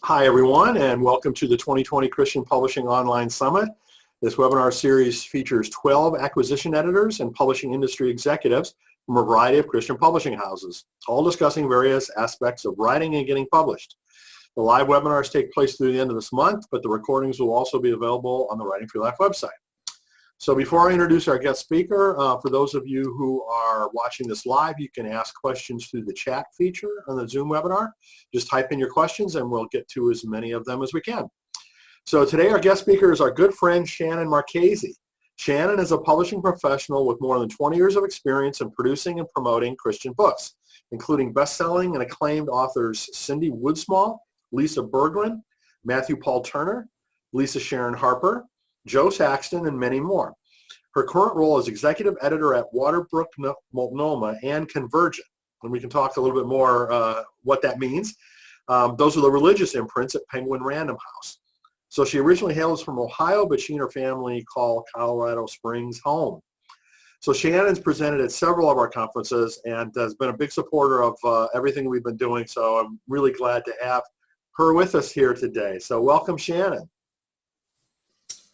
Hi, everyone, and welcome to the 2020 Christian Publishing Online Summit. This webinar series features 12 acquisition editors and publishing industry executives from a variety of Christian publishing houses, all discussing various aspects of writing and getting published. The live webinars take place through the end of this month, but the recordings will also be available on the Writing for Your Life website. So before I introduce our guest speaker, for those of you who are watching this live, you can ask questions through the chat feature on the Zoom webinar. Just type in your questions and we'll get to as many of them as we can. So today our guest speaker is our good friend Shannon Marchese. Shannon is a publishing professional with more than 20 years of experience in producing and promoting Christian books, including best-selling and acclaimed authors Cindy Woodsmall, Lisa Bergman, Matthew Paul Turner, Lisa Sharon Harper, Joe Saxton, and many more. Her current role is executive editor at Waterbrook Multnomah and Convergent, and we can talk a little bit more what that means. Those are the religious imprints at Penguin Random House. So she originally hails from Ohio, but she and her family call Colorado Springs home. So Shannon's presented at several of our conferences and has been a big supporter of everything we've been doing, so I'm really glad to have her with us here today. So welcome, Shannon.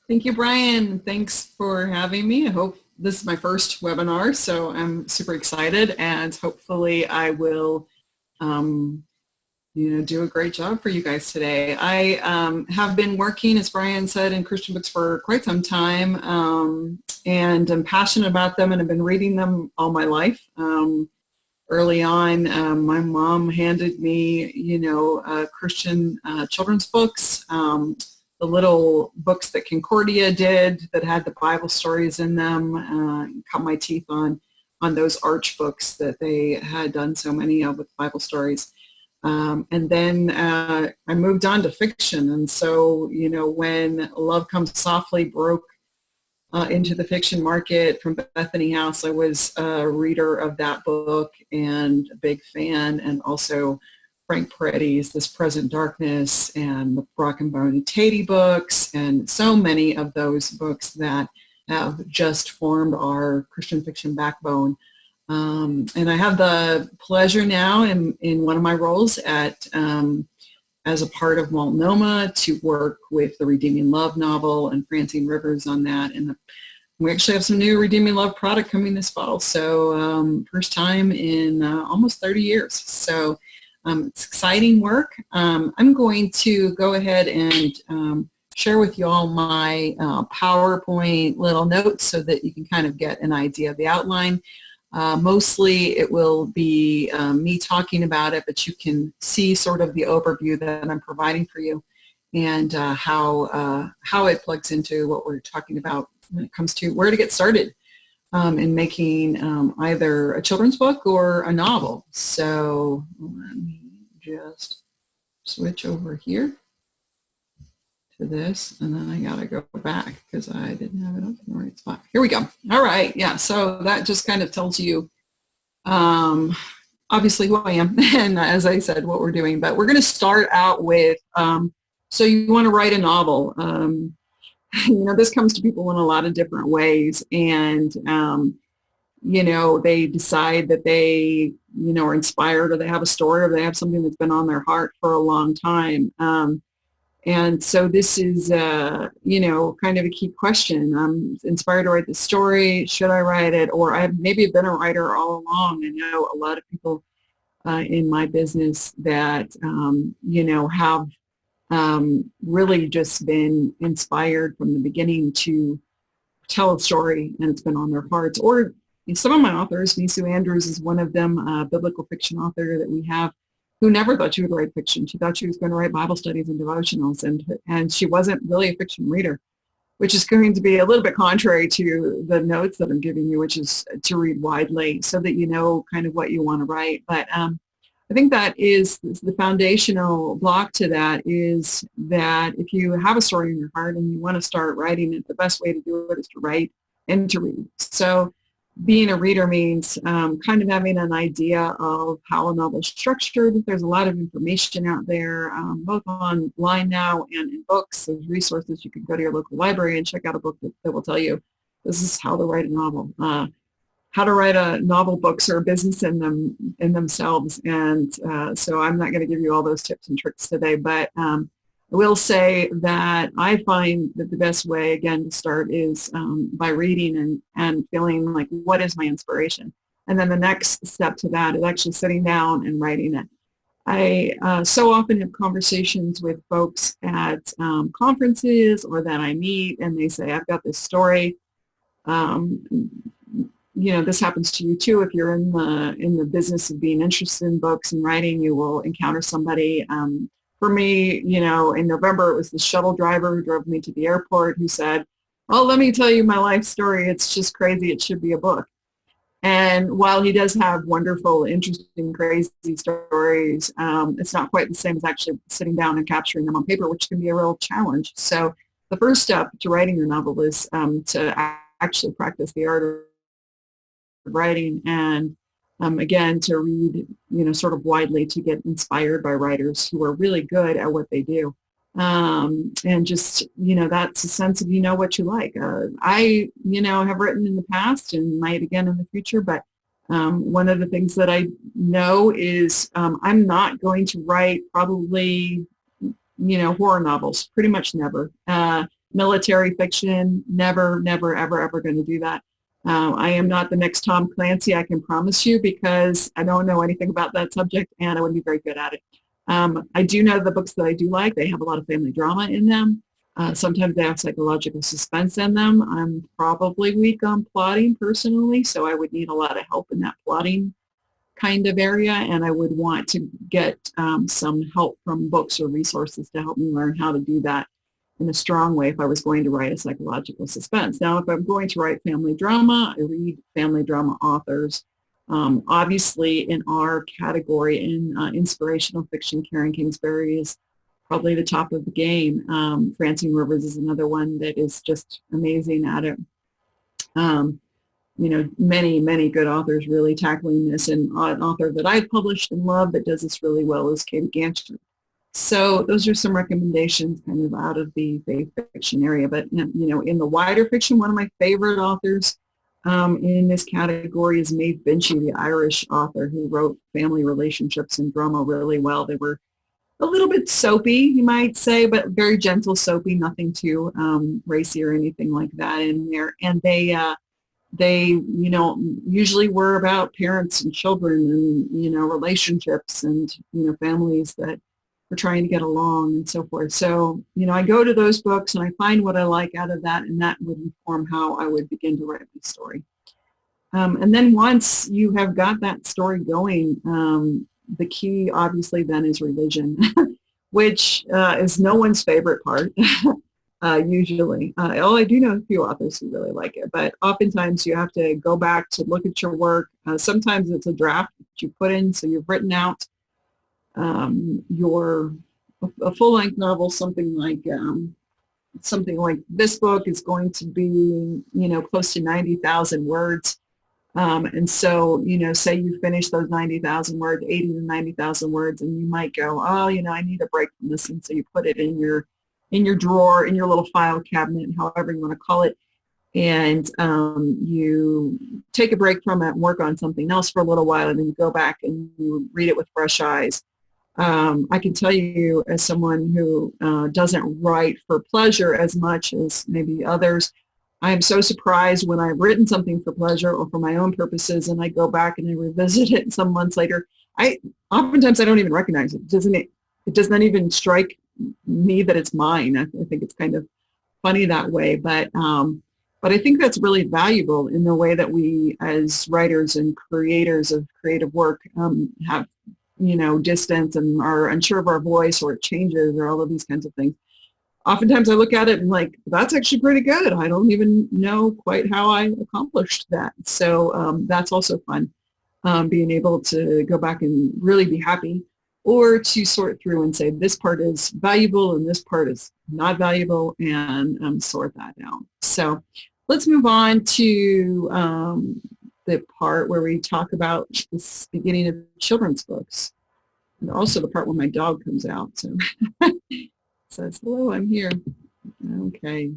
Thank you, Brian. Thanks for having me. I hope this is my first webinar, so I'm super excited, and hopefully I will do a great job for you guys today. I have been working, as Brian said, in Christian books for quite some time, and I'm passionate about them and have been reading them all my life. Early on, my mom handed me, Christian children's books, the little books that Concordia did that had the Bible stories in them. Cut my teeth on those Arch books that they had done so many of with Bible stories. And then I moved on to fiction. And so, when Love Comes Softly broke into the fiction market from Bethany House, I was a reader of that book and a big fan, and also Frank Peretti's This Present Darkness and the Brock and Bonnie Tatey books, and so many of those books that have just formed our Christian fiction backbone. And I have the pleasure now in one of my roles as a part of Multnomah to work with the Redeeming Love novel and Francine Rivers on that. And we actually have some new Redeeming Love product coming this fall. So first time in almost 30 years. So it's exciting work. I'm going to go ahead and share with you all my PowerPoint little notes so that you can kind of get an idea of the outline. Mostly it will be me talking about it, but you can see sort of the overview that I'm providing for you and how it plugs into what we're talking about when it comes to where to get started in making either a children's book or a novel. So let me just switch over here to this, and then I gotta go back because I didn't have it up in the right spot. Here we go. All right, yeah, so that just kind of tells you obviously who I am and, as I said, what we're doing. But we're going to start out with, so you want to write a novel. This comes to people in a lot of different ways, and they decide that they are inspired, or they have a story, or they have something that's been on their heart for a long time. And so this is, kind of a key question. I'm inspired to write the story. Should I write it? Or I've maybe been a writer all along. I know a lot of people in my business that, have really just been inspired from the beginning to tell a story, and it's been on their hearts. Or some of my authors, Nisu Andrews is one of them, a biblical fiction author that we have, who never thought she would write fiction. She thought she was going to write Bible studies and devotionals, and she wasn't really a fiction reader, which is going to be a little bit contrary to the notes that I'm giving you, which is to read widely so that you know kind of what you want to write. But I think that is the foundational block to that, is that if you have a story in your heart and you want to start writing it, the best way to do it is to write and to read. So being a reader means kind of having an idea of how a novel is structured. There's a lot of information out there, both online now and in books. There's resources. You can go to your local library and check out a book that will tell you this is how to write a novel. how to write a novel. Books are a business in themselves, and so I'm not going to give you all those tips and tricks today, but I will say that I find that the best way, again, to start is by reading and feeling like, what is my inspiration? And then the next step to that is actually sitting down and writing it. I so often have conversations with folks at conferences or that I meet, and they say, I've got this story. Um, this happens to you too. If you're in the business of being interested in books and writing, you will encounter somebody. For me, in November, it was the shuttle driver who drove me to the airport who said, "Oh, let me tell you my life story. It's just crazy. It should be a book." And while he does have wonderful, interesting, crazy stories, it's not quite the same as actually sitting down and capturing them on paper, which can be a real challenge. So the first step to writing your novel is to actually practice the art of writing, and again, to read, sort of widely, to get inspired by writers who are really good at what they do. And just, that's a sense of, what you like. I, have written in the past and might again in the future, but one of the things that I know is I'm not going to write probably, horror novels, pretty much never. Military fiction, never, never, ever, ever going to do that. I am not the next Tom Clancy, I can promise you, because I don't know anything about that subject and I wouldn't be very good at it. I do know the books that I do like. They have a lot of family drama in them. Sometimes they have psychological suspense in them. I'm probably weak on plotting personally, so I would need a lot of help in that plotting kind of area, and I would want to get some help from books or resources to help me learn how to do that in a strong way if I was going to write a psychological suspense. Now, if I'm going to write family drama, I read family drama authors. Obviously, in our category in inspirational fiction, Karen Kingsbury is probably the top of the game. Francine Rivers is another one that is just amazing at it. Many, many good authors really tackling this, and an author that I've published and love that does this really well is Katie Gancher. So those are some recommendations kind of out of the faith fiction area. But, in the wider fiction, one of my favorite authors in this category is Maeve Binchy, the Irish author who wrote family relationships and drama really well. They were a little bit soapy, you might say, but very gentle soapy, nothing too racy or anything like that in there. And they usually were about parents and children and, relationships and, families that we're trying to get along and so forth. So, I go to those books and I find what I like out of that, and that would inform how I would begin to write my story. And then once you have got that story going, the key obviously then is revision, which is no one's favorite part. Usually. I do know a few authors who really like it, but oftentimes you have to go back to look at your work. Sometimes it's a draft that you put in, so you've written out a full-length novel, something like this book is going to be, close to 90,000 words. And so, say you finish those 90,000 words, 80 to 90,000 words, and you might go, oh, I need a break from this. And so you put it in your drawer, in your little file cabinet, however you want to call it. And you take a break from it and work on something else for a little while, and then you go back and you read it with fresh eyes. I can tell you, as someone who doesn't write for pleasure as much as maybe others, I am so surprised when I've written something for pleasure or for my own purposes, and I go back and I revisit it some months later. Oftentimes I don't even recognize it. It does not even strike me that it's mine. I think it's kind of funny that way, but I think that's really valuable in the way that we, as writers and creators of creative work, have distance and are unsure of our voice, or it changes, or all of these kinds of things. Oftentimes I look at it and like, that's actually pretty good. I don't even know quite how I accomplished that. So that's also fun, being able to go back and really be happy, or to sort through and say, this part is valuable and this part is not valuable, and sort that out. So let's move on to the part where we talk about the beginning of children's books, and also the part where my dog comes out. So says, hello, I'm here. Okay.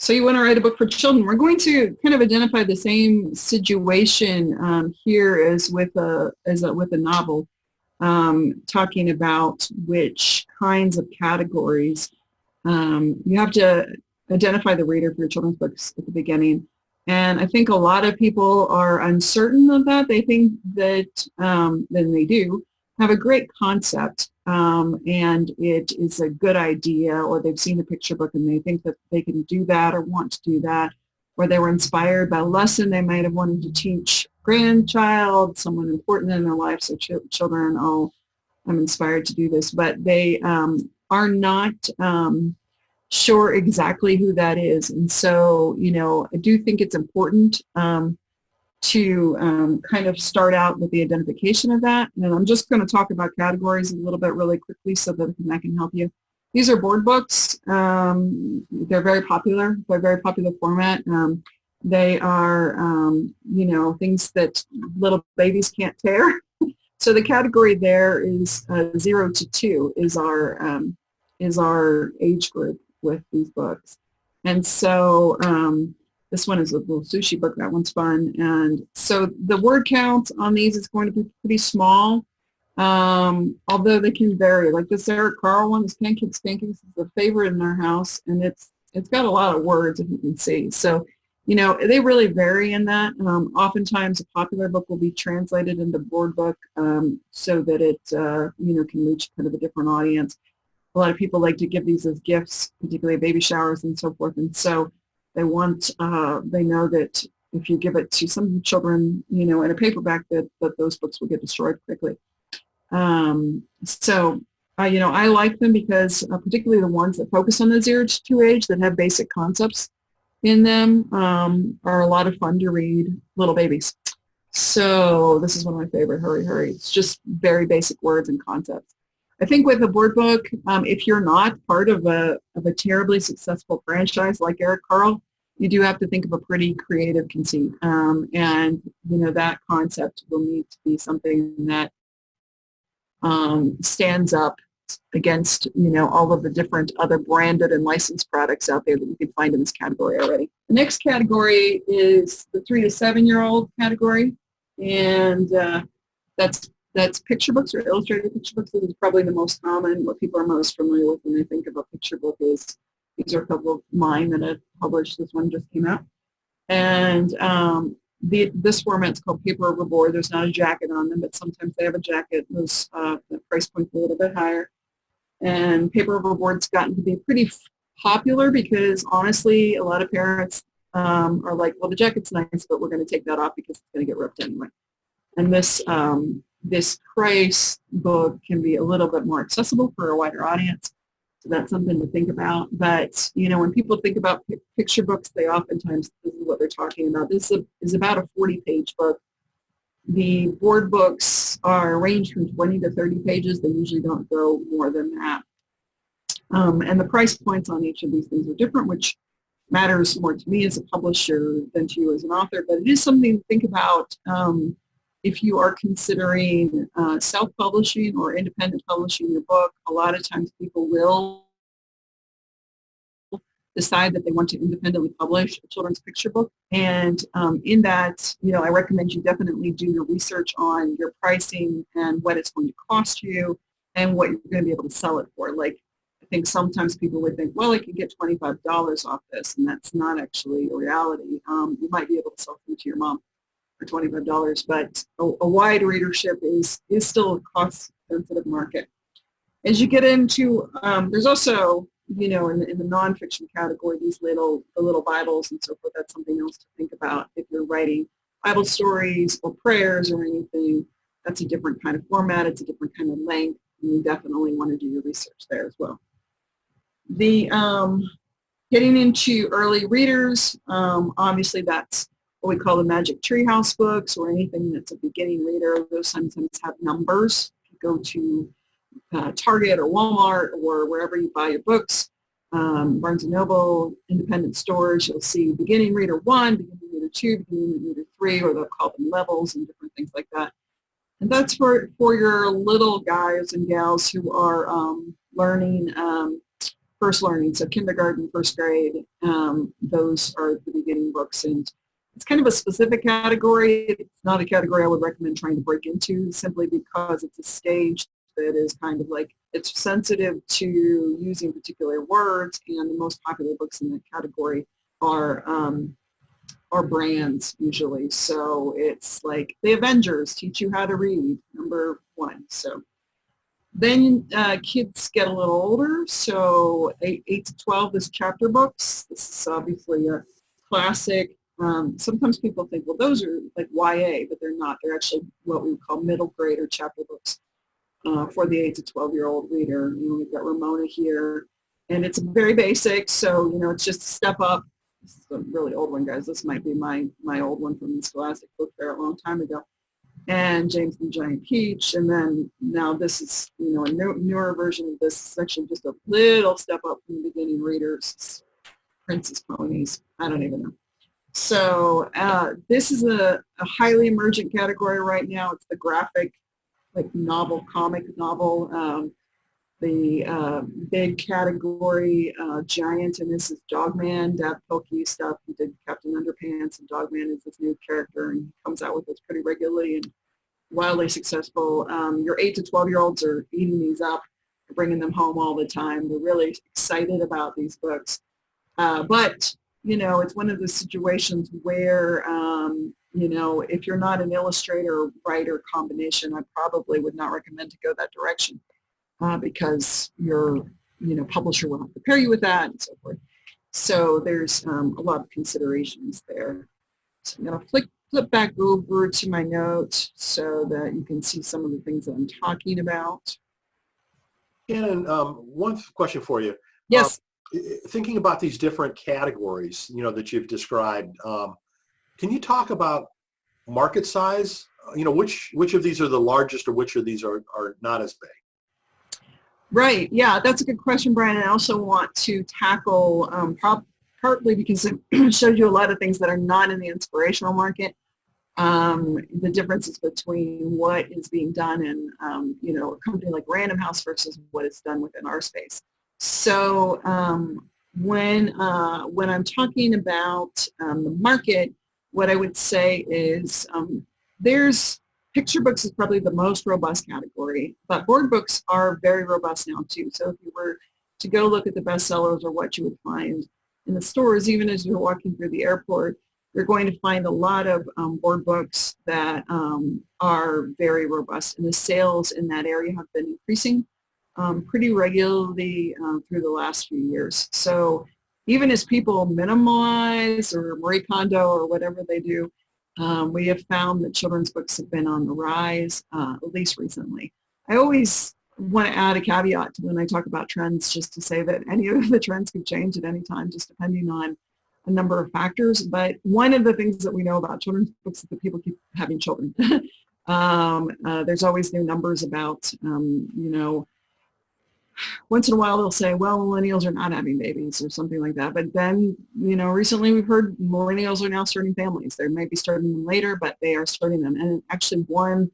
So you want to write a book for children. We're going to kind of identify the same situation here as with a novel, talking about which kinds of categories. You have to identify the reader for your children's books at the beginning. And I think a lot of people are uncertain of that. They think that, then they do, have a great concept, and it is a good idea, or they've seen a picture book and they think that they can do that or want to do that, or they were inspired by a lesson they might have wanted to teach grandchild, someone important in their life, so children, oh, I'm inspired to do this, but they are not sure exactly who that is. And so, I do think it's important to kind of start out with the identification of that. And I'm just going to talk about categories a little bit really quickly so that I can help you. These are board books. They're very popular. They're a very popular format. They are, things that little babies can't tear. So the category there is 0 to 2 is our age group with these books. And so this one is a little sushi book. That one's fun. And so the word count on these is going to be pretty small, although they can vary. Like this Eric Carle one, this Pancakes is a favorite in our house, and it's got a lot of words, if you can see. So, they really vary in that. Oftentimes a popular book will be translated into board book so that it, can reach kind of a different audience. A lot of people like to give these as gifts, particularly at baby showers and so forth. And so they know that if you give it to some children, in a paperback, that those books will get destroyed quickly. I like them because particularly the ones that focus on the 0 to 2 age that have basic concepts in them are a lot of fun to read, little babies. So this is one of my favorite, Hurry, Hurry. It's just very basic words and concepts. I think with a board book, if you're not part of a terribly successful franchise like Eric Carle, you do have to think of a pretty creative conceit. And that concept will need to be something that stands up against, all of the different other branded and licensed products out there that you can find in this category already. The next category is the 3 to 7-year-old category. And that's picture books or illustrated picture books. This is probably the most common. What people are most familiar with when they think of a picture book is, these are a couple of mine that I've published. This one just came out. And this format's called paper over board. There's not a jacket on them, but sometimes they have a jacket. Those the price point's a little bit higher. And paper over board's gotten to be pretty popular because honestly, a lot of parents are like, well, the jacket's nice, but we're going to take that off because it's going to get ripped anyway. And this price book can be a little bit more accessible for a wider audience. So that's something to think about. But, when people think about picture books, they oftentimes, this is what they're talking about. This is about a 40-page book. The board books range from 20 to 30 pages. They usually don't go more than that. And the price points on each of these things are different, which matters more to me as a publisher than to you as an author. But it is something to think about if you are considering self-publishing or independent publishing your book. A lot of times people will decide that they want to independently publish a children's picture book. And in that, I recommend you definitely do your research on your pricing and what it's going to cost you and what you're going to be able to sell it for. Like, I think sometimes people would think, well, I can get $25 off this, and that's not actually a reality. You might be able to sell them to your mom for $25, but a wide readership is still a cost-sensitive market. As you get into, there's also, in the nonfiction category, the little Bibles and so forth. That's something else to think about if you're writing Bible stories or prayers or anything. That's a different kind of format. It's a different kind of length, and you definitely want to do your research there as well. The getting into early readers, obviously that's what we call the Magic Treehouse books, or anything that's a beginning reader. Those sometimes have numbers. If you go to Target or Walmart or wherever you buy your books, Barnes & Noble, independent stores, you'll see beginning reader 1, beginning reader 2, beginning reader 3, or they'll call them levels and different things like that. And that's for your little guys and gals who are learning first learning. So kindergarten, first grade, those are the beginning books. And it's kind of a specific category. It's not a category I would recommend trying to break into simply because it's a stage that is kind of like, it's sensitive to using particular words, and the most popular books in that category are brands usually. So it's like The Avengers teach you how to read, number 1. So then kids get a little older, so 8 to 12 is chapter books. This is obviously a classic. Sometimes people think, well, those are like YA, but they're not. They're actually what we would call middle grade or chapter books for the 8 to 12-year-old reader. We've got Ramona here, and it's very basic, so, it's just a step up. This is a really old one, guys. This might be my old one from the Scholastic Book Fair a long time ago. And James and the Giant Peach, and then now this is, a newer version of this. It's actually just a little step up from the beginning readers. Princess Ponies, I don't even know. So this is a highly emergent category right now. It's the graphic, like comic novel. The big category, giant, and this is Dogman, Dad Pilkey stuff. He did Captain Underpants, and Dogman is this new character, and he comes out with this pretty regularly and wildly successful. Your 8 to 12-year-olds are eating these up, bringing them home all the time. They're really excited about these books. But, it's one of the situations where, if you're not an illustrator or writer combination, I probably would not recommend to go that direction. Because your publisher will have to prepare you with that and so forth. So there's a lot of considerations there. So I'm going to flip back over to my notes so that you can see some of the things that I'm talking about. And one question for you. Yes. Thinking about these different categories, that you've described, can you talk about market size? Which of these are the largest, or which of these are not as big? Right. Yeah, that's a good question, Brian. I also want to tackle, partly because it shows you a lot of things that are not in the inspirational market, the differences between what is being done in, a company like Random House versus what is done within our space. So when I'm talking about the market, what I would say is there's picture books is probably the most robust category, but board books are very robust now too. So if you were to go look at the bestsellers or what you would find in the stores, even as you're walking through the airport, you're going to find a lot of board books that are very robust. And the sales in that area have been increasing pretty regularly through the last few years. So even as people minimize or Marie Kondo or whatever they do, we have found that children's books have been on the rise, at least recently. I always want to add a caveat to when I talk about trends, just to say that any of the trends could change at any time, just depending on a number of factors. But one of the things that we know about children's books is that people keep having children. There's always new numbers about, once in a while they'll say, well, millennials are not having babies or something like that. But then, recently we've heard millennials are now starting families. They may be starting them later, but they are starting them. And actually one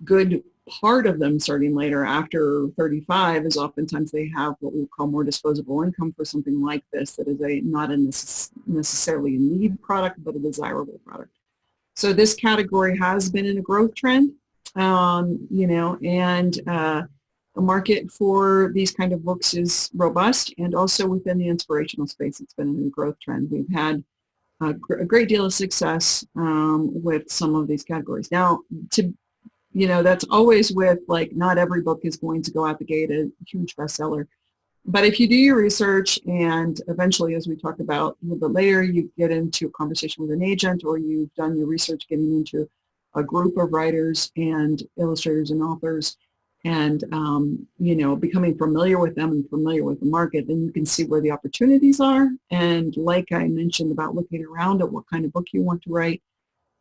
good part of them starting later after 35 is oftentimes they have what we call more disposable income for something like this that is not necessarily a need product, but a desirable product. So this category has been in a growth trend, the market for these kind of books is robust, and also within the inspirational space, it's been in a growth trend. We've had a great deal of success with some of these categories. Now, that's always with, like, not every book is going to go out the gate a huge bestseller. But if you do your research and eventually, as we talk about a little bit later, you get into a conversation with an agent, or you've done your research getting into a group of writers and illustrators and authors, and becoming familiar with them and familiar with the market, then you can see where the opportunities are. And like I mentioned about looking around at what kind of book you want to write,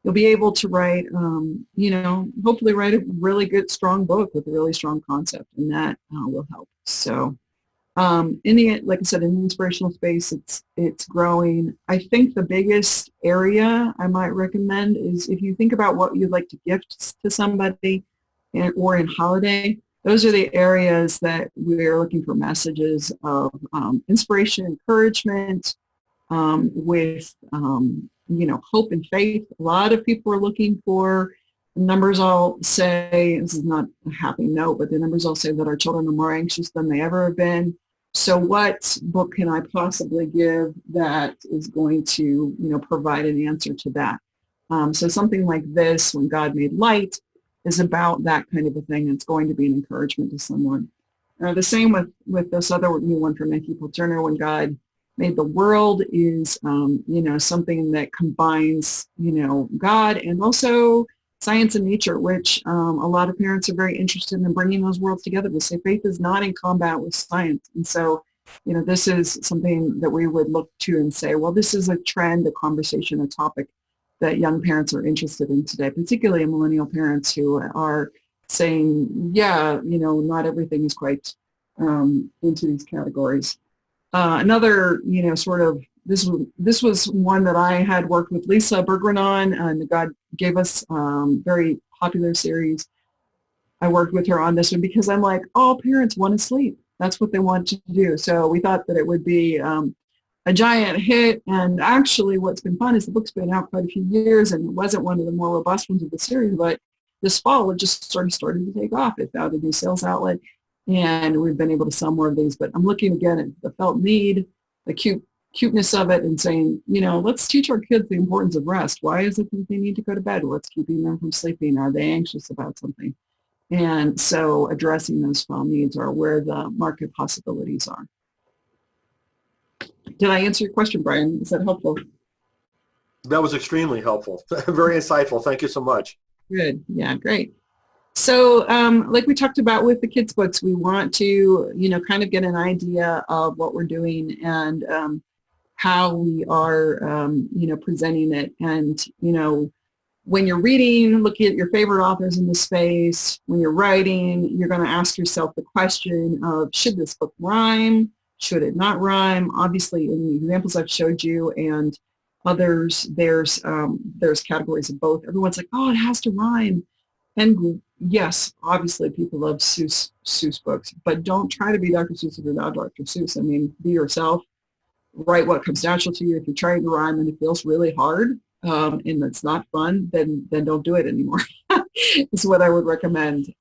you'll be able to write, hopefully write a really good, strong book with a really strong concept, and that will help. So like I said, in the inspirational space, it's growing. I think the biggest area I might recommend is if you think about what you'd like to gift to somebody or in holiday, those are the areas that we're looking for messages of inspiration, encouragement, with hope and faith. A lot of people are looking for numbers. All say, this is not a happy note, but the numbers all say that our children are more anxious than they ever have been. So what book can I possibly give that is going to, provide an answer to that? So something like this, When God Made Light, is about that kind of a thing. It's going to be an encouragement to someone. The same with this other new one from Matthew Paul Turner, When God Made the World, is, something that combines, God and also science and nature, which a lot of parents are very interested in bringing those worlds together. They say faith is not in combat with science. And so, this is something that we would look to and say, well, this is a trend, a conversation, a topic that young parents are interested in today, particularly millennial parents who are saying, not everything is quite into these categories. Another, this was one that I had worked with Lisa Bergren on, and God gave us very popular series. I worked with her on this one because I'm like, all parents want to sleep. That's what they want to do. So we thought that it would be a giant hit. And actually what's been fun is the book's been out quite a few years, and it wasn't one of the more robust ones of the series, but this fall it just sort of started to take off. It found a new sales outlet, and we've been able to sell more of these. But I'm looking again at the felt need, the cuteness of it, and saying, let's teach our kids the importance of rest. Why is it that they need to go to bed? What's keeping them from sleeping? Are they anxious about something? And so addressing those felt needs are where the market possibilities are. Did I answer your question, Brian? Is that helpful? That was extremely helpful. Very insightful. Thank you so much. Good. Yeah, great. So like we talked about with the kids' books, we want to, kind of get an idea of what we're doing and how we are, presenting it. And, when you're reading, looking at your favorite authors in the space, when you're writing, you're going to ask yourself the question of, should this book rhyme? Should it not rhyme? Obviously, in the examples I've showed you and others, there's categories of both. Everyone's like, oh, it has to rhyme. And yes, obviously people love Seuss books, but don't try to be Dr. Seuss if you're not Dr. Seuss. I mean, be yourself, write what comes natural to you. If you're trying to rhyme and it feels really hard and it's not fun, then don't do it anymore. Is what I would recommend,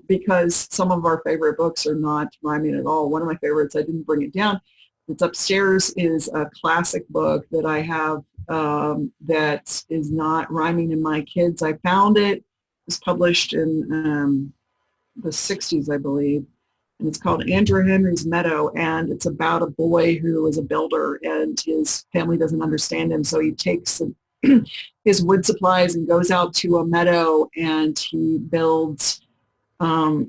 because some of our favorite books are not rhyming at all. One of my favorites, I didn't bring it down, it's upstairs, is a classic book that I have that is not rhyming in my kids. I found it. It was published in the 60s, I believe, and it's called Andrew Henry's Meadow, and it's about a boy who is a builder and his family doesn't understand him, so he takes his wood supplies and goes out to a meadow and he builds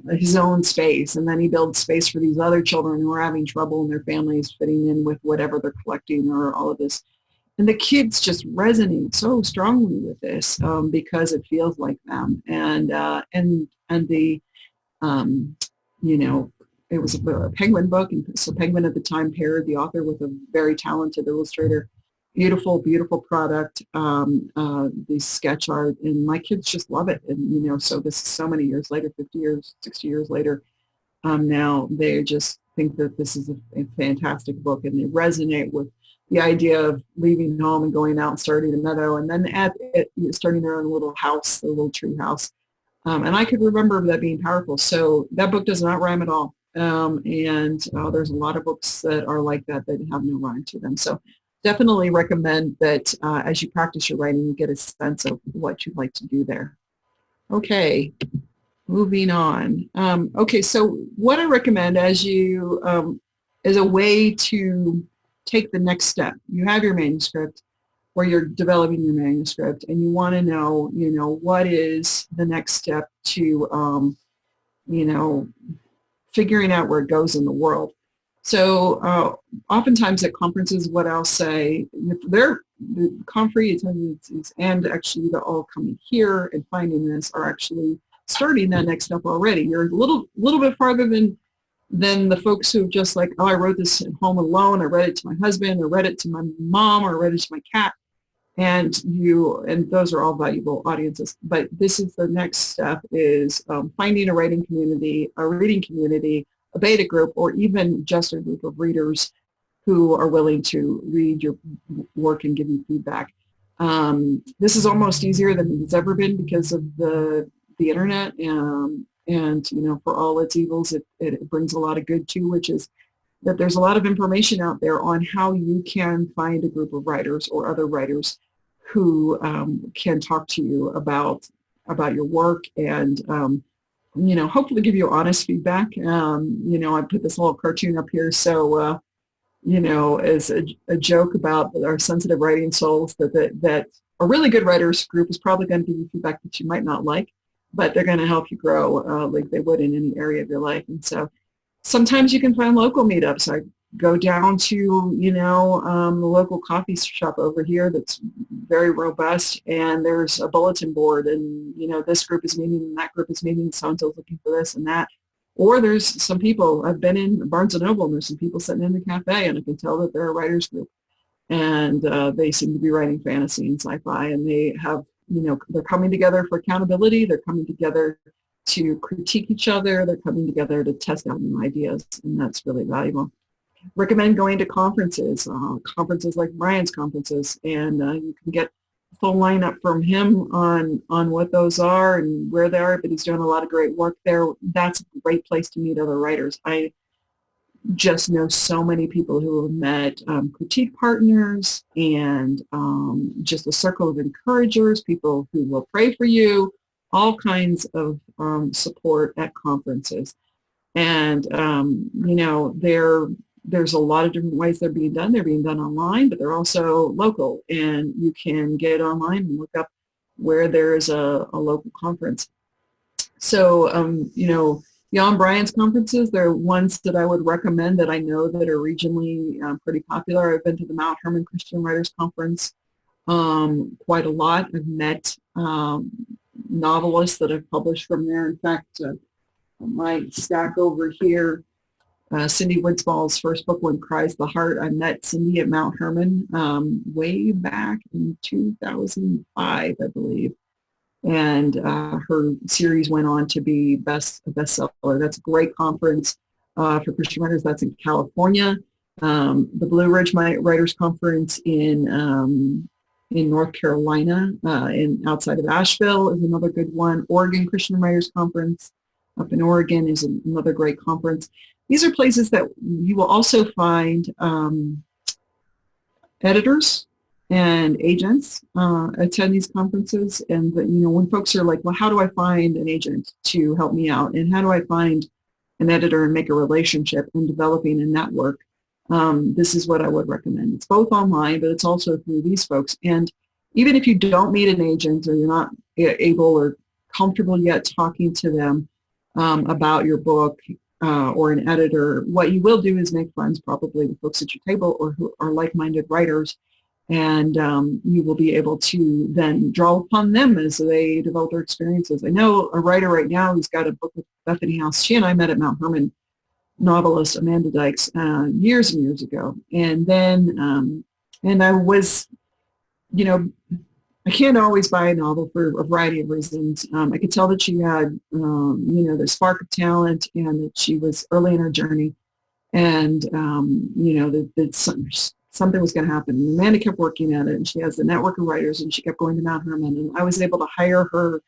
his own space, and then he builds space for these other children who are having trouble in their families fitting in with whatever they're collecting or all of this. And the kids just resonate so strongly with this because it feels like them. And the it was a Penguin book, and so Penguin at the time paired the author with a very talented illustrator. Beautiful, beautiful product, the sketch art, and my kids just love it. And, so this is so many years later, 50 years, 60 years later, now they just think that this is a fantastic book, and they resonate with the idea of leaving home and going out and starting a meadow, and then starting their own little house, their little tree house. And I could remember that being powerful. So that book does not rhyme at all. There's a lot of books that are like that have no rhyme to them. So definitely recommend that as you practice your writing, you get a sense of what you'd like to do there. Okay, moving on. Okay, so what I recommend as you, as a way to take the next step, you have your manuscript or you're developing your manuscript and you want to know, what is the next step to, figuring out where it goes in the world. So oftentimes at conferences, what I'll say, the conferee attendees and actually the all coming here and finding this are actually starting that next step already. You're a little bit farther than the folks who just like, oh, I wrote this at home alone. I read it to my husband, I read it to my mom, or I read it to my cat. and those are all valuable audiences. But this is the next step, is finding a writing community, a reading community, a beta group, or even just a group of readers who are willing to read your work and give you feedback. This is almost easier than it's ever been because of the internet, and for all its evils, it brings a lot of good too, which is that there's a lot of information out there on how you can find a group of writers or other writers who can talk to you about your work, and hopefully give you honest feedback. I put this little cartoon up here, so as a joke about our sensitive writing souls, that a really good writers group is probably going to give you feedback that you might not like, but they're going to help you grow like they would in any area of your life. And so sometimes you can find local meetups. I go down to, the local coffee shop over here that's very robust, and there's a bulletin board, and, this group is meeting and that group is meeting, so-and-so's looking for this and that. Or there's some people, I've been in Barnes & Noble, and there's some people sitting in the cafe, and I can tell that they're a writers group. And they seem to be writing fantasy and sci-fi, and they have, they're coming together for accountability. They're coming together to critique each other. They're coming together to test out new ideas, and that's really valuable. Recommend going to conferences like Brian's conferences, and you can get a full lineup from him on what those are and where they are, but he's doing a lot of great work there. That's a great place to meet other writers. I just know so many people who have met critique partners, and just a circle of encouragers, people who will pray for you, all kinds of support at conferences. And, there's a lot of different ways they're being done. They're being done online, but they're also local, and you can get online and look up where there is a local conference. So, beyond Brian's conferences, there are ones that I would recommend that I know that are regionally pretty popular. I've been to the Mount Hermon Christian Writers Conference quite a lot. I've met novelists that have published from there. In fact, my stack over here, Cindy Woodsball's first book, When Cries the Heart. I met Cindy at Mount Hermon way back in 2005, I believe. And her series went on to be a bestseller. That's a great conference for Christian writers. That's in California. The Blue Ridge Writers Conference in North Carolina, outside of Asheville, is another good one. Oregon Christian Writers Conference up in Oregon is another great conference. These are places that you will also find editors and agents attend these conferences. And when folks are like, well, how do I find an agent to help me out? And how do I find an editor and make a relationship in developing a network? This is what I would recommend. It's both online, but it's also through these folks. And even if you don't meet an agent, or you're not able or comfortable yet talking to them about your book, or an editor, what you will do is make friends probably with folks at your table or who are like-minded writers, and you will be able to then draw upon them as they develop their experiences. I know a writer right now who's got a book with Bethany House. She and I met at Mount Hermon, novelist Amanda Dykes, years and years ago. And then, and I was, I can't always buy a novel for a variety of reasons. I could tell that she had, the spark of talent, and that she was early in her journey, and, that something was going to happen. And Amanda kept working at it, and she has a network of writers, and she kept going to Mount Hermon, and I was able to hire her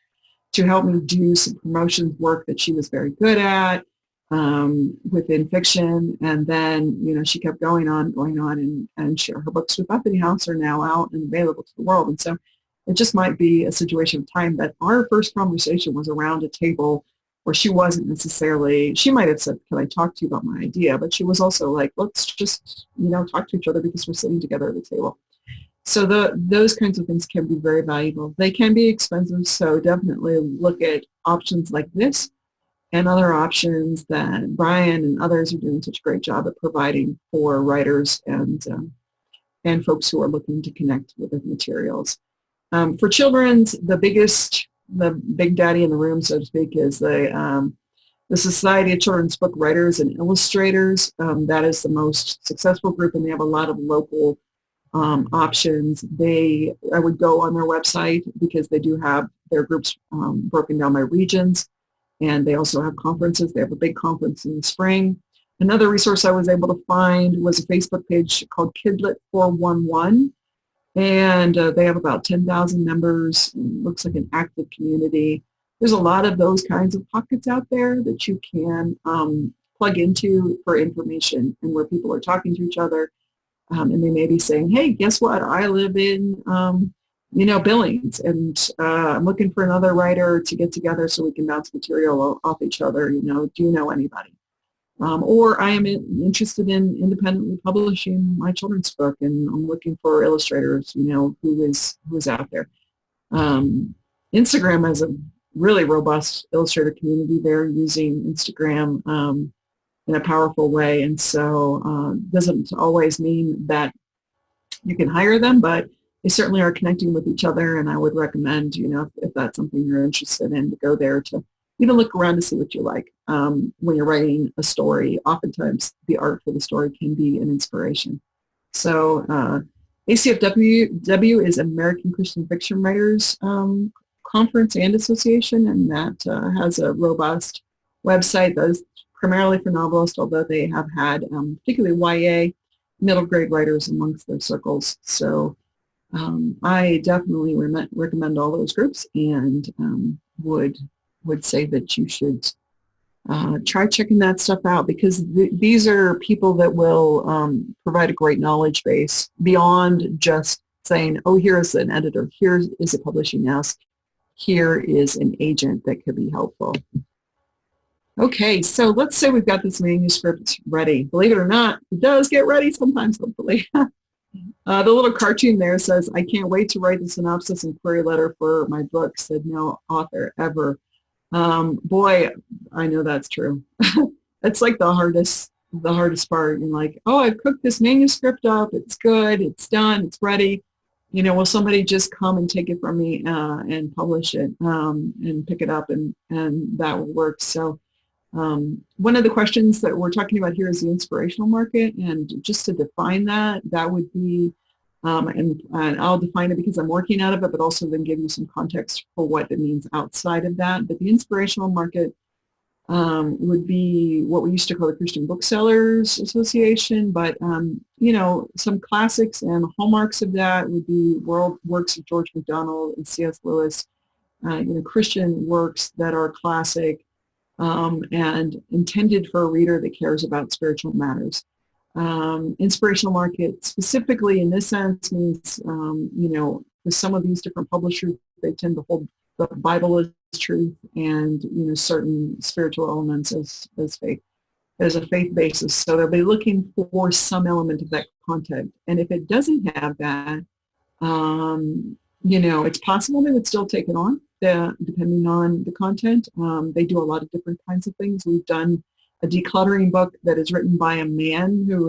to help me do some promotions work that she was very good at within fiction. And then, she kept going on, and her books with Bethany House are now out and available to the world. And so it just might be a situation of time that our first conversation was around a table where she wasn't necessarily, she might have said, can I talk to you about my idea? But she was also like, let's just, talk to each other because we're sitting together at the table. So those kinds of things can be very valuable. They can be expensive, so definitely look at options like this and other options that Brian and others are doing such a great job at providing for writers and folks who are looking to connect with the materials. For children's, the big daddy in the room, so to speak, is the Society of Children's Book Writers and Illustrators. That is the most successful group, and they have a lot of local options. I would go on their website because they do have their groups broken down by regions, and they also have conferences. They have a big conference in the spring. Another resource I was able to find was a Facebook page called Kidlit 411, and they have about 10,000 members. Looks like an active community. There's a lot of those kinds of pockets out there that you can plug into for information, and where people are talking to each other. And they may be saying, hey, guess what? I live in, Billings, and I'm looking for another writer to get together so we can bounce material off each other. Do you know anybody? Or I am interested in independently publishing my children's book, and I'm looking for illustrators, who is out there. Instagram has a really robust illustrator community. They're using Instagram in a powerful way, and so doesn't always mean that you can hire them, but they certainly are connecting with each other, and I would recommend, if that's something you're interested in, to go there to even look around to see what you like. When you're writing a story, oftentimes the art for the story can be an inspiration. So ACFW is American Christian Fiction Writers Conference and Association, and that has a robust website that is primarily for novelists, although they have had particularly YA middle grade writers amongst their circles. So I definitely recommend all those groups, and would say that you should try checking that stuff out, because these are people that will provide a great knowledge base beyond just saying, oh, here is an editor, here is a publishing house, here is an agent that could be helpful. Okay, so let's say we've got this manuscript ready. Believe it or not, it does get ready sometimes, hopefully. The little cartoon there says, I can't wait to write the synopsis and query letter for my book, said no author ever. Boy, I know that's true. It's like the hardest part. You're like, oh, I've cooked this manuscript up. It's good. It's done. It's ready. Will somebody just come and take it from me and publish it and pick it up, and that will work. So one of the questions that we're talking about here is the inspirational market, and just to define that would be, and I'll define it because I'm working out of it, but also then give you some context for what it means outside of that. But the inspirational market would be what we used to call the Christian Booksellers Association, but some classics and hallmarks of that would be works of George MacDonald and C.S. Lewis, Christian works that are classic, and intended for a reader that cares about spiritual matters. Inspirational market specifically in this sense means, with some of these different publishers, they tend to hold the Bible as truth, and, certain spiritual elements as faith, as a faith basis. So they'll be looking for some element of that content. And if it doesn't have that, it's possible they would still take it on, depending on the content. They do a lot of different kinds of things. We've done a decluttering book that is written by a man who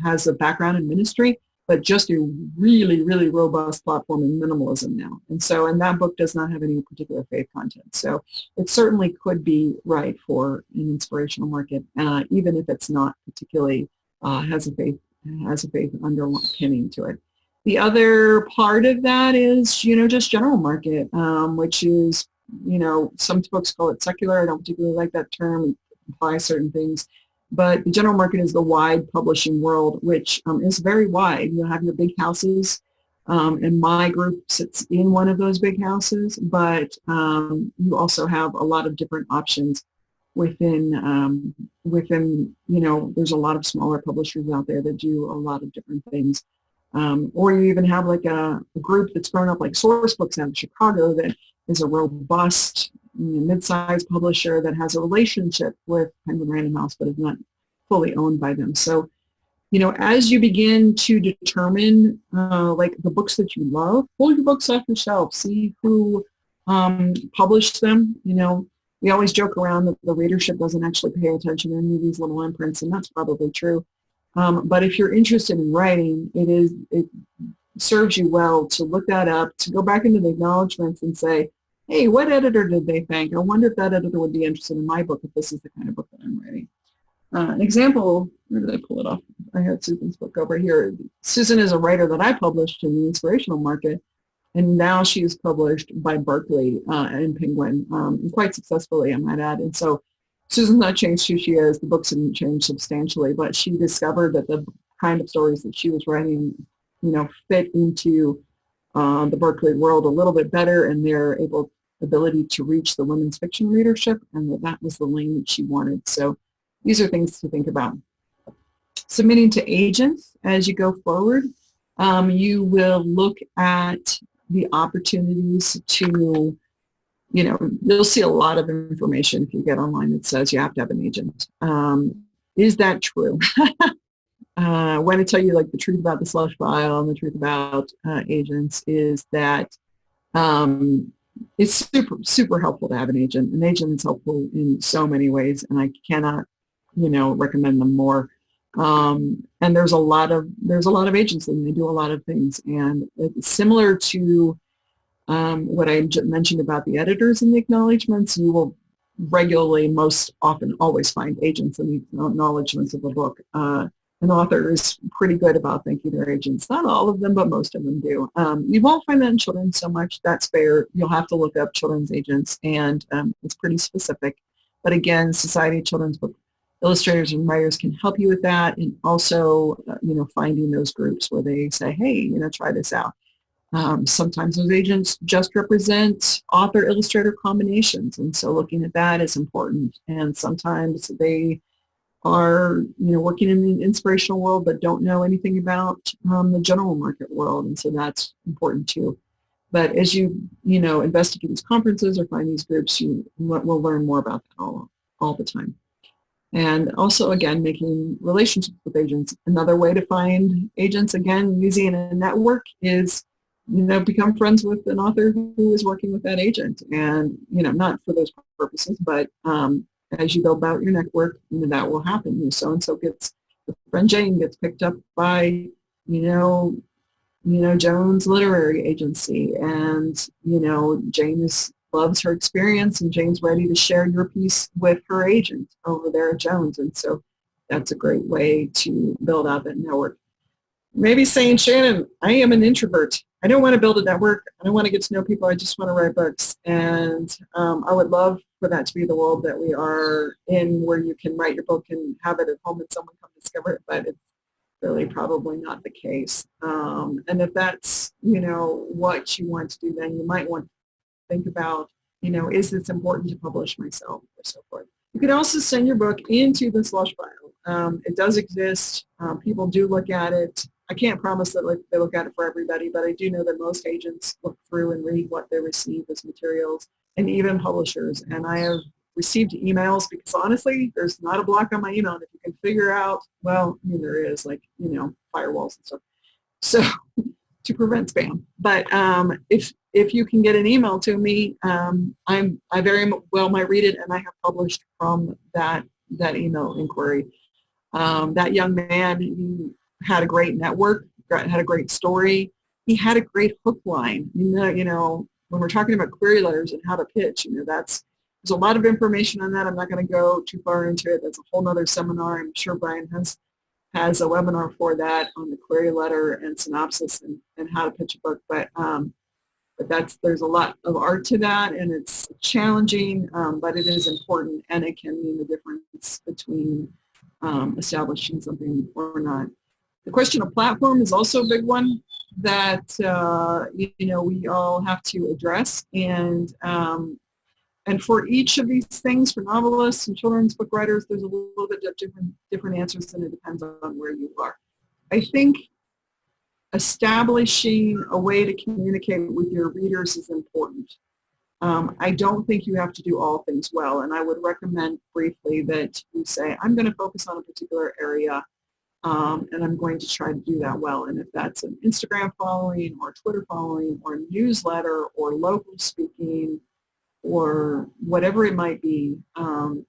has a background in ministry, but just a really, really robust platform in minimalism now. And that book does not have any particular faith content. So it certainly could be right for an inspirational market, even if it's not particularly has a faith underpinning to it. The other part of that is, just general market, which is, some folks call it secular. I don't particularly like that term. It implies certain things. But the general market is the wide publishing world, which is very wide. You have your big houses, and my group sits in one of those big houses, but you also have a lot of different options within, there's a lot of smaller publishers out there that do a lot of different things. Or you even have like a group that's grown up like Source Books out of Chicago that is a robust mid-sized publisher that has a relationship with Penguin Random House but is not fully owned by them. So, as you begin to determine like the books that you love, pull your books off your shelf, see who published them. We always joke around that the readership doesn't actually pay attention to any of these little imprints, and that's probably true. But if you're interested in writing, it serves you well to look that up, to go back into the acknowledgments and say, hey, what editor did they thank? I wonder if that editor would be interested in my book if this is the kind of book that I'm writing. An example, where did I pull it off? I had Susan's book over here. Susan is a writer that I published in the Inspirational Market, and now she is published by Berkeley and Penguin, and quite successfully, I might add. And so Susan's not changed who she is. The books didn't change substantially, but she discovered that the kind of stories that she was writing, fit into the Berkeley world a little bit better, and their ability to reach the women's fiction readership, and that was the lane that she wanted. So these are things to think about. Submitting to agents as you go forward, you will look at the opportunities to, you'll see a lot of information if you get online that says you have to have an agent. Is that true? I want to tell you the truth about the slush file and the truth about agents is that it's super, super helpful to have an agent. An agent is helpful in so many ways, and I cannot, recommend them more. And there's a lot of agents, and they do a lot of things. And it's similar to what I mentioned about the editors and the acknowledgments. You will regularly, most often, always find agents in the acknowledgments of a book. An author is pretty good about thanking their agents. Not all of them, but most of them do. You won't find that in children's so much. That's fair. You'll have to look up children's agents, and it's pretty specific. But again, Society of Children's Book Illustrators and Writers can help you with that, and also, finding those groups where they say, hey, try this out. Sometimes those agents just represent author-illustrator combinations, and so looking at that is important. And sometimes they are, working in the inspirational world but don't know anything about the general market world, and so that's important too. But as you, investigate these conferences or find these groups, you will learn more about that all the time. And also, again, making relationships with agents. Another way to find agents, again, using a network is, become friends with an author who is working with that agent. And, not for those purposes, but as you build out your network, that will happen. So-and-so friend Jane gets picked up by, Jones Literary Agency, and, Jane loves her experience, and Jane's ready to share your piece with her agent over there at Jones. And so that's a great way to build out that network. Maybe saying, Shannon, I am an introvert. I don't want to build a network. I don't want to get to know people. I just want to write books. And I would love for that to be the world that we are in, where you can write your book and have it at home and someone come discover it, but it's really probably not the case. And if that's, what you want to do, then you might want to think about, is this important to publish myself, or so forth. You can also send your book into the slush file. It does exist. People do look at it. I can't promise that they look at it for everybody, but I do know that most agents look through and read what they receive as materials, and even publishers. And I have received emails because, honestly, there's not a block on my email. And if you can figure out, well, there is, firewalls and stuff, so to prevent spam. But if you can get an email to me, I very well might read it, and I have published from that email inquiry. That young man, he had a great network, had a great story. He had a great hook line. When we're talking about query letters and how to pitch, there's a lot of information on that. I'm not going to go too far into it. That's a whole other seminar. I'm sure Brian has a webinar for that on the query letter and synopsis and how to pitch a book. But there's a lot of art to that, and it's challenging, but it is important, and it can mean the difference between establishing something or not. The question of platform is also a big one that we all have to address, and for each of these things, for novelists and children's book writers, there's a little bit of different answers, and it depends on where you are. I think establishing a way to communicate with your readers is important. I don't think you have to do all things well, and I would recommend briefly that you say, I'm going to focus on a particular area, and I'm going to try to do that well. And if that's an Instagram following or Twitter following or a newsletter or local speaking or whatever it might be,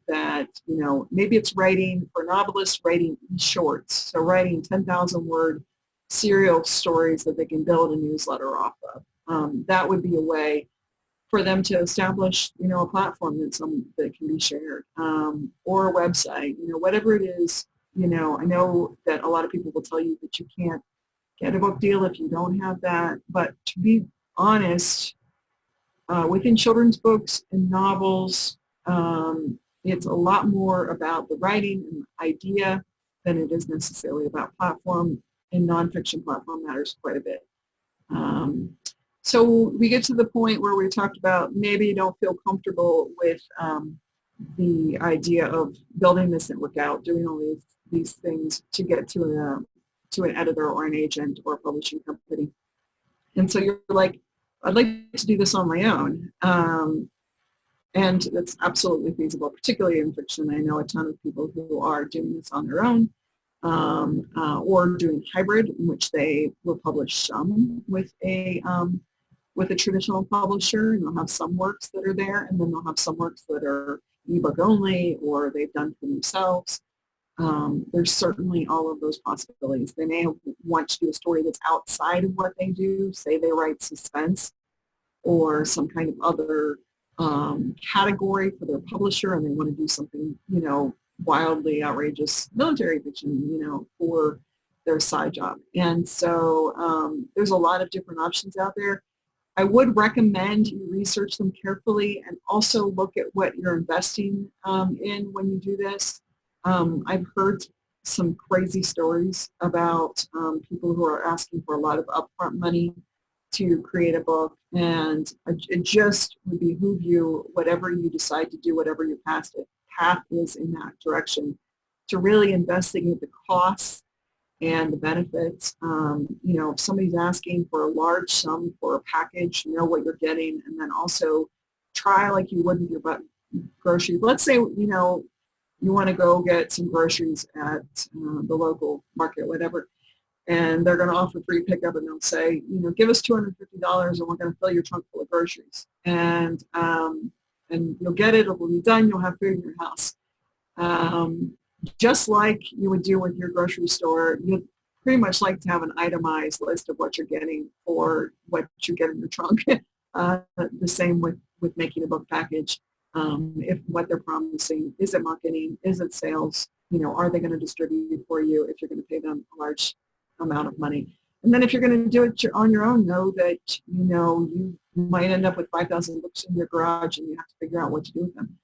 that, maybe it's writing for novelists, writing shorts. So writing 10,000 word serial stories that they can build a newsletter off of. That would be a way for them to establish, a platform that can be shared, or a website, whatever it is I know that a lot of people will tell you that you can't get a book deal if you don't have that, but to be honest, within children's books and novels, it's a lot more about the writing and the idea than it is necessarily about platform, and nonfiction platform matters quite a bit. So we get to the point where we talked about maybe you don't feel comfortable with the idea of building this network out, doing all these things to get to an editor or an agent or a publishing company. And so you're like, I'd like to do this on my own. And that's absolutely feasible, particularly in fiction. I know a ton of people who are doing this on their own, or doing hybrid, in which they will publish some with a traditional publisher, and they'll have some works that are there, and then they'll have some works that are ebook only, or they've done for themselves. There's certainly all of those possibilities. They may want to do a story that's outside of what they do. Say they write suspense or some kind of other category for their publisher, and they want to do something, wildly outrageous military fiction, for their side job. And so there's a lot of different options out there. I would recommend you research them carefully and also look at what you're investing in when you do this. I've heard some crazy stories about people who are asking for a lot of upfront money to create a book, and it just would behoove you, whatever you decide to do, whatever your path is in that direction, to really investigate the costs and the benefits. If somebody's asking for a large sum for a package, know what you're getting, and then also try like you would with your groceries. Let's say, you want to go get some groceries at the local market, whatever, and they're going to offer free pickup, and they'll say, give us $250 and we're going to fill your trunk full of groceries. And you'll get it, it will be done, you'll have food in your house. Just like you would do with your grocery store, you'd pretty much like to have an itemized list of what you're getting or what you get in your trunk. The same with making a book package. If what they're promising, is it marketing, is it sales, are they going to distribute it for you if you're going to pay them a large amount of money. And then if you're going to do it on your own, know that, you might end up with 5,000 books in your garage and you have to figure out what to do with them.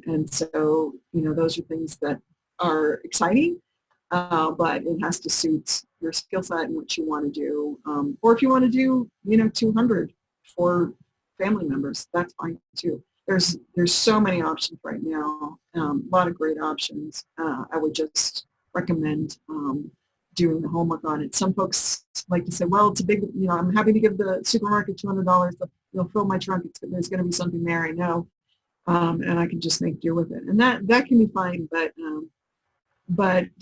And so, those are things that are exciting, but it has to suit your skill set and what you want to do. Or if you want to do, 200 for family members, that's fine too. There's so many options right now, a lot of great options. I would just recommend doing the homework on it. Some folks like to say, well, it's a big, I'm happy to give the supermarket $200. They'll fill my trunk. There's going to be something there, I know. And I can just make do with it. And that can be fine, but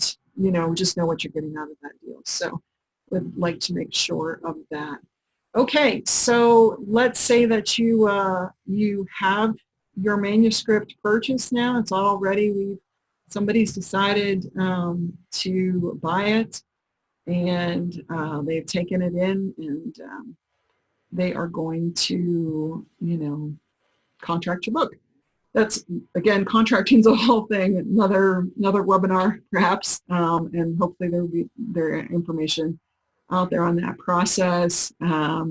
just know what you're getting out of that deal. So would like to make sure of that. Okay, so let's say that you have your manuscript purchased now. It's all ready. Somebody's decided to buy it, and they've taken it in, and they are going to, contract your book. That's, again, contracting's a whole thing, another webinar perhaps, and hopefully there will be information out there on that process. I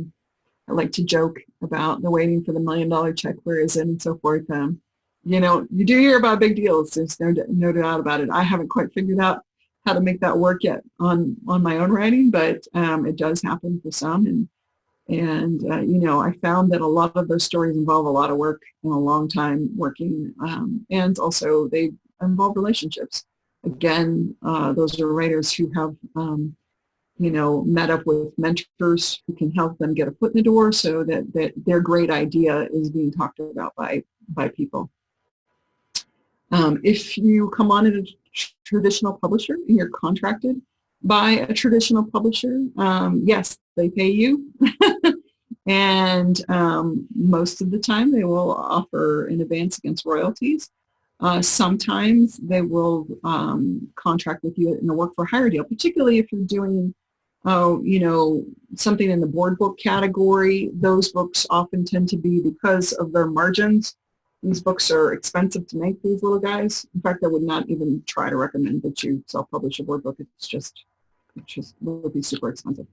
like to joke about the waiting for the $1 million check, where is it, and so forth. You do hear about big deals. There's no doubt about it. I haven't quite figured out how to make that work yet on my own writing, but it does happen for some. And I found that a lot of those stories involve a lot of work and a long time working, and also they involve relationships. Again, those are writers who have, met up with mentors who can help them get a foot in the door, so that their great idea is being talked about by people. If you come on as a traditional publisher and you're contracted by a traditional publisher, yes, they pay you. And most of the time they will offer an advance against royalties. Sometimes they will contract with you in a work-for-hire deal, particularly if you're doing something in the board book category. Those books often tend to be, because of their margins, These books are expensive to make, these little guys. In fact, I would not even try to recommend that you self-publish a word book. It just would be super expensive.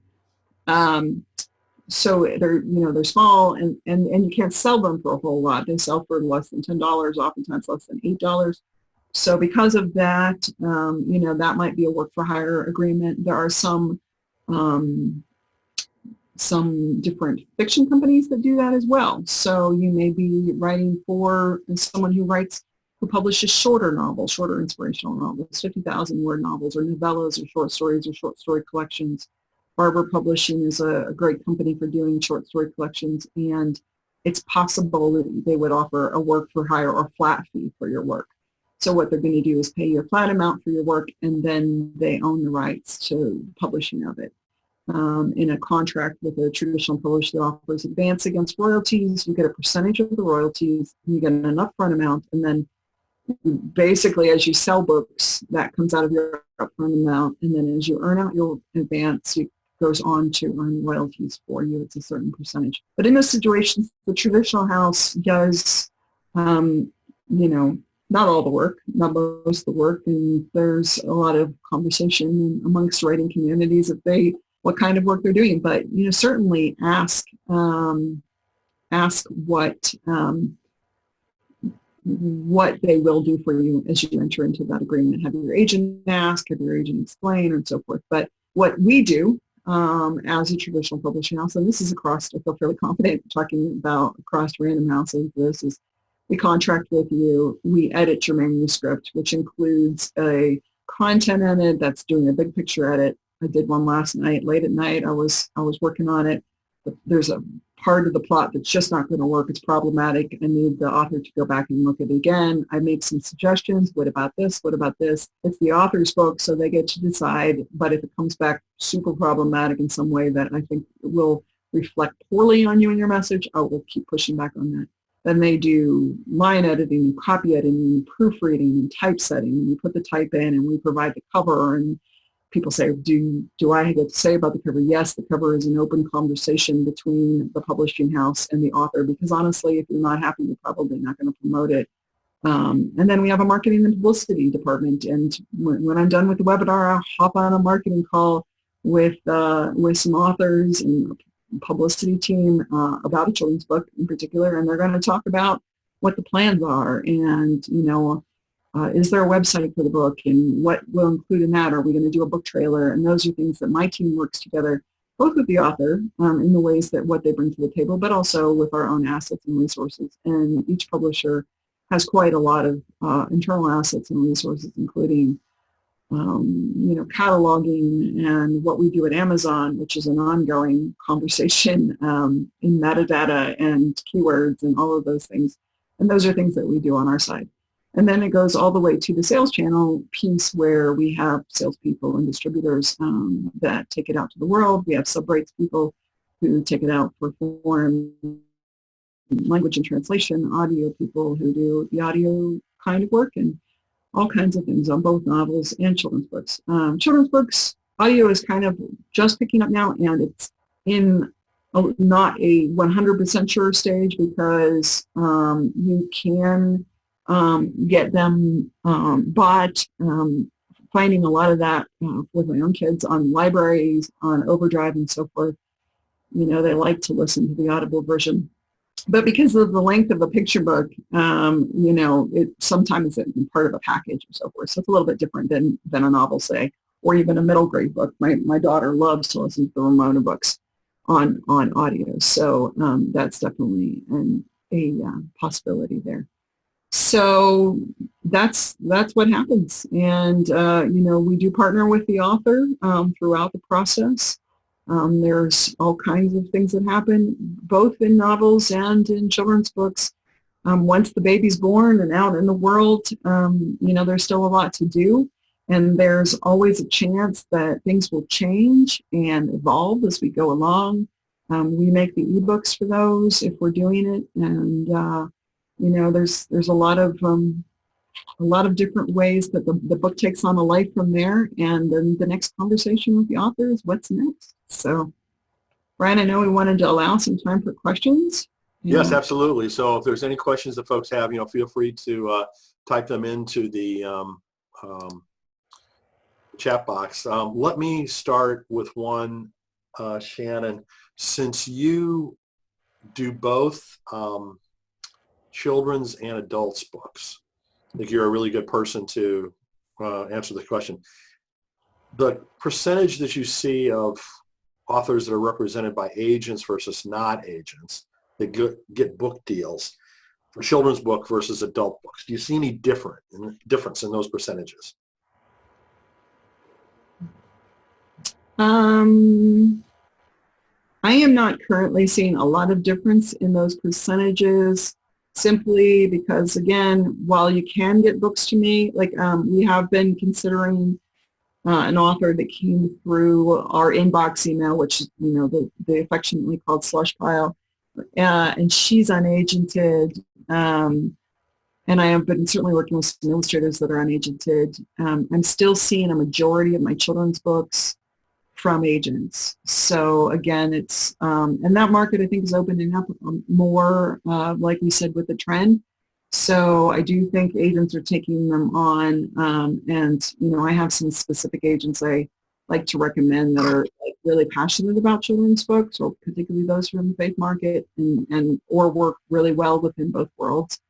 So they're small, and you can't sell them for a whole lot. They sell for less than $10, oftentimes less than $8. So because of that, that might be a work for hire agreement. There are some different fiction companies that do that as well. So you may be writing for someone who publishes shorter novels, shorter inspirational novels, 50,000 word novels or novellas or short stories or short story collections. Barber Publishing is a great company for doing short story collections, and it's possible that they would offer a work for hire or flat fee for your work. So what they're going to do is pay you a flat amount for your work, and then they own the rights to publishing of it. In a contract with a traditional publisher that offers advance against royalties, you get a percentage of the royalties, you get an upfront amount, and then basically as you sell books, that comes out of your upfront amount, and then as you earn out your advance, it goes on to earn royalties for you. It's a certain percentage. But in those situations, the traditional house does, not all the work, not most of the work, and there's a lot of conversation amongst writing communities what kind of work they're doing. But certainly ask what they will do for you as you enter into that agreement. Have your agent ask, have your agent explain, and so forth. But what we do as a traditional publishing house, and this is across, I feel fairly confident talking about across Random Houses, this is we contract with you, we edit your manuscript, which includes a content edit that's doing a big picture edit. I did one last night, late at night. I was working on it. But there's a part of the plot that's just not going to work. It's problematic. I need the author to go back and look at it again. I made some suggestions. What about this? What about this? It's the author's book, so they get to decide. But if it comes back super problematic in some way that I think will reflect poorly on you and your message, I will keep pushing back on that. Then they do line editing, copy editing, proofreading, and typesetting. And we put the type in, and we provide the cover. And people say, do I get to say about the cover? Yes, the cover is an open conversation between the publishing house and the author, because honestly, if you're not happy, you're probably not going to promote it. And then we have a marketing and publicity department. And when I'm done with the webinar, I'll hop on a marketing call with some authors and publicity team about a children's book in particular, and they're going to talk about what the plans are, and is there a website for the book, and what will include in that? Are we going to do a book trailer? And those are things that my team works together, both with the author in the ways that what they bring to the table, but also with our own assets and resources. And each publisher has quite a lot of internal assets and resources, including cataloging and what we do at Amazon, which is an ongoing conversation in metadata and keywords and all of those things. And those are things that we do on our side. And then it goes all the way to the sales channel piece, where we have salespeople and distributors that take it out to the world. We have sub-rights people who take it out for foreign language and translation, audio people who do the audio kind of work, and all kinds of things on both novels and children's books. Children's books, audio is kind of just picking up now, and it's in not a 100% sure stage, because you can get them bought. Finding a lot of that with my own kids on libraries, on Overdrive and so forth. They like to listen to the Audible version. But because of the length of a picture book, it sometimes it's part of a package and so forth. So it's a little bit different than a novel, say, or even a middle grade book. My daughter loves to listen to the Ramona books on audio. So that's definitely a possibility there. So that's what happens. And, we do partner with the author throughout the process. There's all kinds of things that happen, both in novels and in children's books. Once the baby's born and out in the world, there's still a lot to do. And there's always a chance that things will change and evolve as we go along. We make the ebooks for those if we're doing it. And, there's a lot of different ways that the book takes on a life from there. And then the next conversation with the author is what's next. So, Brian, I know we wanted to allow some time for questions. Yes, absolutely. So if there's any questions that folks have, feel free to type them into the chat box. Let me start with one, Shannon. Since you do both children's and adults books, I think you're a really good person to answer the question. The percentage that you see of authors that are represented by agents versus not agents that get book deals for children's book versus adult books, do you see any difference in those percentages? I am not currently seeing a lot of difference in those percentages, simply because, again, while you can get books to me, like we have been considering an author that came through our inbox email, which is, the affectionately called slush pile, and she's unagented. And I have been certainly working with some illustrators that are unagented. I'm still seeing a majority of my children's books from agents. So again, it's, and that market I think is opening up more, like we said, with the trend. So I do think agents are taking them on, and I have some specific agents I like to recommend that are really passionate about children's books, or particularly those from the faith market, and or work really well within both worlds.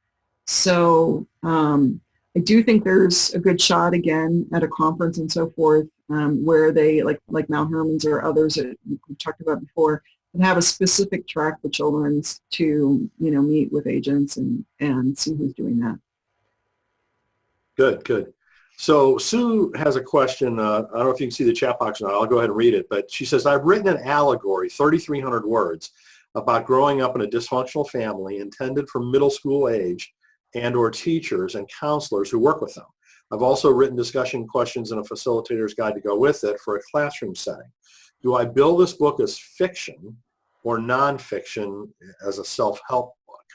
So I do think there's a good shot again at a conference and so forth, where they like Mount Herman's or others that we've talked about before, and have a specific track for children's to meet with agents and see who's doing that. Good. So Sue has a question. I don't know if you can see the chat box or not. I'll go ahead and read it. But she says, I've written an allegory, 3,300 words, about growing up in a dysfunctional family intended for middle school age and or teachers and counselors who work with them. I've also written discussion questions and a facilitator's guide to go with it for a classroom setting. Do I bill this book as fiction or nonfiction as a self-help book?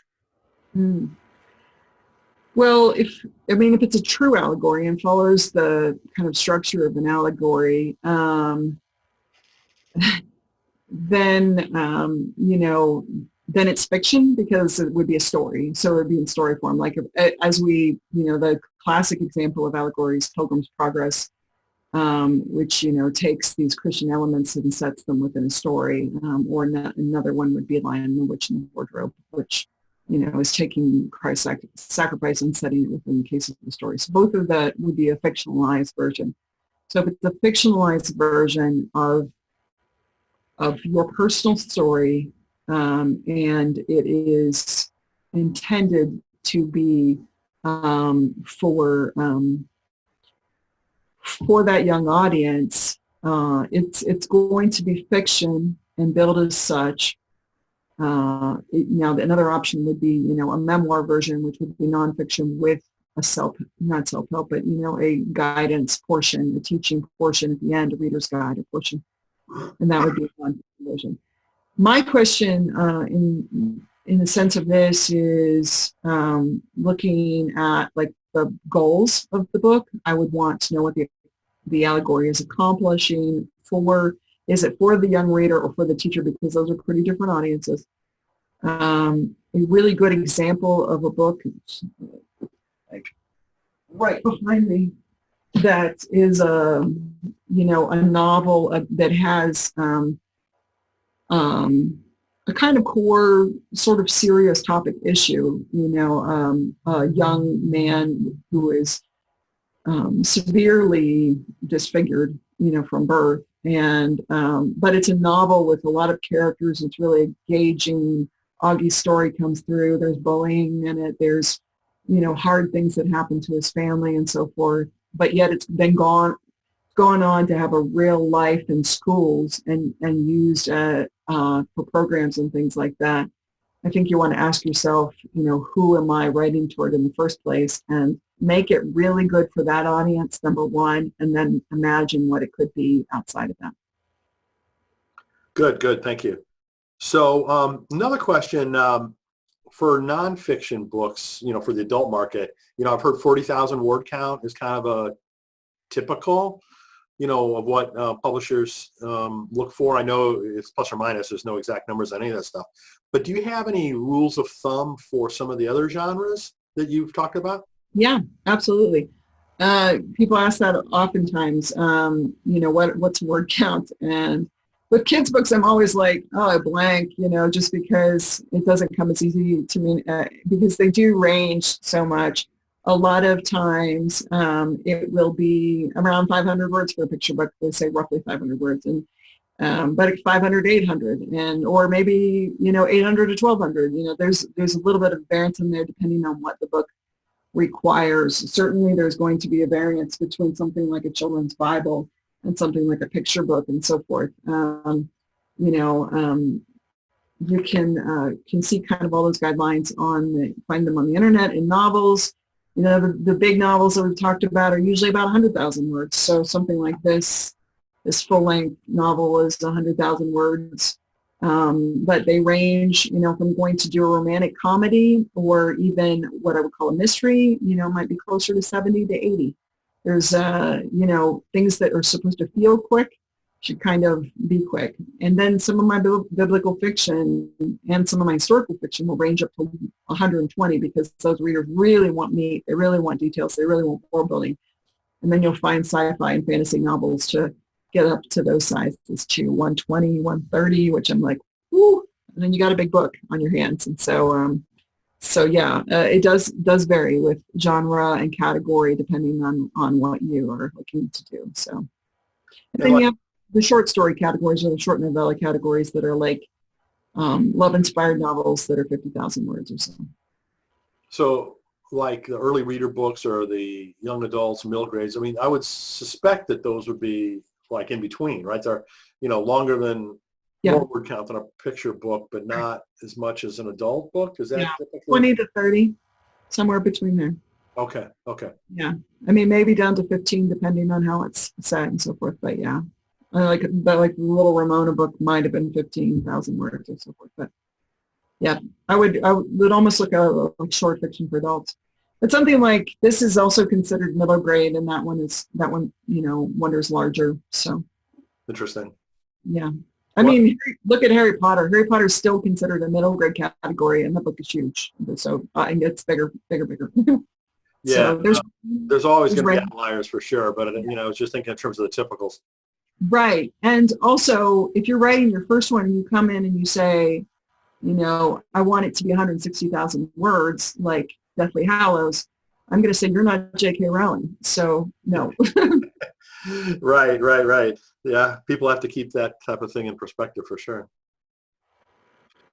Well, if it's a true allegory and follows the kind of structure of an allegory, then it's fiction, because it would be a story. So it would be in story form. Like the classic example of allegory is Pilgrim's Progress, which, takes these Christian elements and sets them within a story. Or another one would be Lion and the Witch in the Wardrobe, which, is taking Christ's sacrifice and setting it within the case of the story. So both of that would be a fictionalized version. So if it's a fictionalized version of your personal story, and it is intended to be for that young audience, it's going to be fiction and billed as such. Now, another option would be, a memoir version, which would be nonfiction with a not self-help, but, a guidance portion, a teaching portion at the end, a reader's guide, a portion. And that would be a nonfiction version. My question in the sense of this is looking at like the goals of the book. I would want to know what the allegory is accomplishing for. Is it for the young reader or for the teacher? Because those are pretty different audiences. A really good example of a book, like right behind me, that is a novel that has a kind of core sort of serious topic issue, a young man who is severely disfigured, from birth. And but it's a novel with a lot of characters. It's really engaging. Augie's story comes through. There's bullying in it. There's, hard things that happen to his family and so forth. But yet it's been gone on to have a real life in schools and used for programs and things like that. I think you want to ask yourself, who am I writing toward in the first place, and make it really good for that audience, number one, and then imagine what it could be outside of that. Good. Thank you. So another question for nonfiction books, for the adult market, I've heard 40,000 word count is kind of a typical. of what publishers look for? I know it's plus or minus. There's no exact numbers on any of that stuff. But do you have any rules of thumb for some of the other genres that you've talked about? Yeah, absolutely. People ask that oftentimes, what's word count? And with kids books, I'm always like, oh, I blank, just because it doesn't come as easy to me, because they do range so much. A lot of times it will be around 500 words for a picture book. They say roughly 500 words, and but it's 500 to 800, and or maybe 800 to 1200. There's a little bit of variance in there depending on what the book requires. Certainly there's going to be a variance between something like a children's Bible and something like a picture book and so forth. You can see kind of all those guidelines find them on the internet. In novels, the big novels that we've talked about are usually about 100,000 words. So something like this full-length novel is 100,000 words. But they range, from going to do a romantic comedy or even what I would call a mystery, might be closer to 70 to 80. There's, things that are supposed to feel quick should kind of be quick. And then some of my biblical fiction and some of my historical fiction will range up to 120 because those readers really want meat. They really want details. They really want world building. And then you'll find sci-fi and fantasy novels to get up to those sizes to 120, 130, which I'm like, whoo, and then you got a big book on your hands. And so, it does vary with genre and category depending on what you are looking to do. So, and then you have the short story categories or the short novella categories that are like love-inspired novels that are 50,000 words or so. So, like the early reader books or the young adults, middle grades, I mean, I would suspect that those would be like in between, right? They're, longer than more word count than a picture book, but not as much as an adult book. Is that typically? 20 to 30, somewhere between there. Okay. Yeah. I mean, maybe down to 15 depending on how it's set and so forth. But yeah, like the Little Ramona book might have been 15,000 words or so forth. But yeah, I would almost look at like short fiction for adults. But something like this is also considered middle grade, and that one Wonder's larger. So interesting. Yeah. I mean, look at Harry Potter. Harry Potter is still considered a middle grade category, and the book is huge. So it gets bigger. Yeah, so there's always going to be outliers for sure, but I was just thinking in terms of the typicals. Right, and also if you're writing your first one and you come in and you say, I want it to be 160,000 words, like Deathly Hallows, I'm going to say you're not J.K. Rowling. So no. Right. Yeah, people have to keep that type of thing in perspective for sure.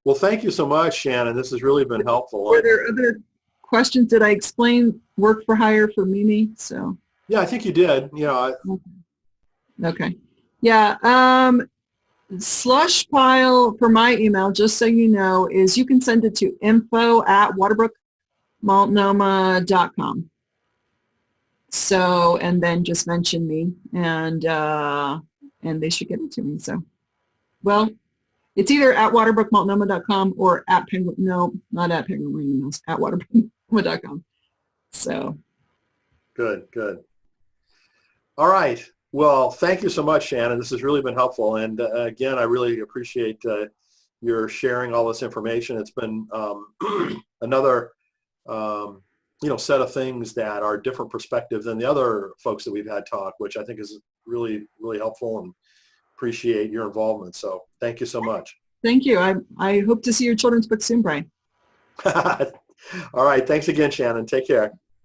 Well, thank you so much, Shannon. This has really been helpful. Were there other questions? Did I explain Workforhire for Mimi? So yeah, I think you did. Okay. Yeah. Slush pile for my email, just so you know, is you can send it to info@waterbrookmultnomah.com. So, and then just mention me, and they should get it to me. So, well, it's either at waterbrookmultnomah.com or at Penguin. No, not at Penguin Mills. At waterbrookmultnomah.com. So. Good. All right. Well, thank you so much, Shannon. This has really been helpful. And again, I really appreciate your sharing all this information. It's been another, set of things that are different perspectives than the other folks that we've had talk, which I think is really, really helpful, and appreciate your involvement. So thank you so much. Thank you. I hope to see your children's book soon, Brian. All right. Thanks again, Shannon. Take care.